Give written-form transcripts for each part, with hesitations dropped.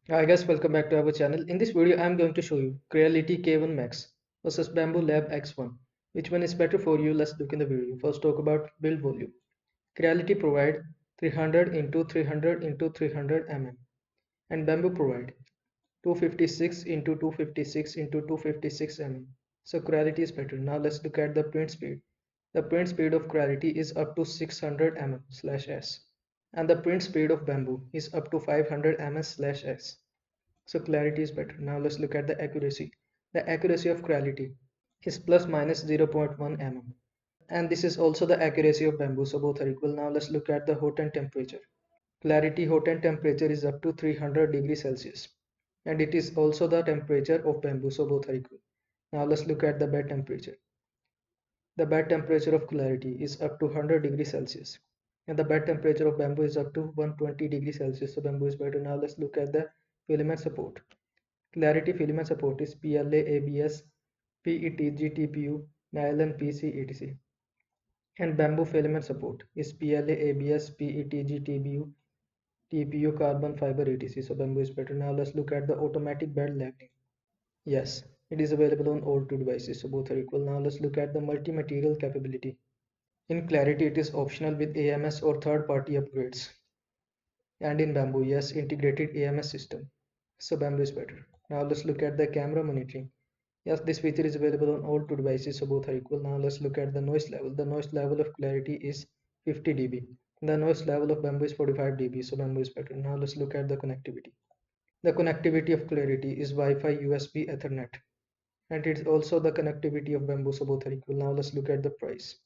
Hi guys, welcome back to our channel. In this video, I am going to show you Creality K1 Max versus Bambu Lab X1. Which one is better for you? Let's look in the video. First, talk about build volume. Creality provide 300 into 300 into 300 mm, and Bambu provide 256 into 256 into 256 mm. So Creality is better. Now let's look at the print speed. The print speed of Creality is up to 600 mm/s, and the print speed of Bambu is up to 500 ms/s. So clarity is better. Now let's look at the accuracy. The accuracy of Creality is plus minus 0.1 mm. And this is also the accuracy of Bambu, so both are equal. Now let's look at the hot end temperature. Clarity hot end temperature is up to 300 degrees Celsius. And it is also the temperature of Bambu, so both are equal. Now let's look at the bed temperature. The bed temperature of Clarity is up to 100 degrees Celsius. And the bed temperature of Bambu is up to 120 degrees Celsius, so Bambu is better. Now let's look at the filament support. Clarity filament support is PLA, ABS, PETG, TPU, nylon, PC, etc. And Bambu filament support is PLA, ABS, PETG, TPU, carbon fiber, etc. So Bambu is better. Now let's look at the automatic bed leveling. Yes, it is available on all two devices, so both are equal. Now let's look at the multi-material capability. In Clarity, it is optional with AMS or third-party upgrades. And in Bambu, yes, integrated AMS system. So Bambu is better. Now let's look at the camera monitoring. Yes, this feature is available on all two devices, so both are equal. Now let's look at the noise level. The noise level of Clarity is 50 dB. The noise level of Bambu is 45 dB, so Bambu is better. Now let's look at the connectivity. The connectivity of Clarity is Wi-Fi, USB, Ethernet, and it's also the connectivity of Bambu, so both are equal. Now let's look at the price.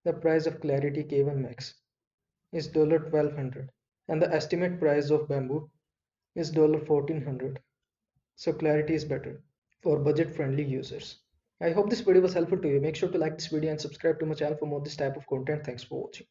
The price of Clarity K1 Max is $1,200, and the estimate price of Bambu is $1,400. So Clarity is better for budget-friendly users. I hope this video was helpful to you. Make sure to like this video and subscribe to my channel for more this type of content. Thanks for watching.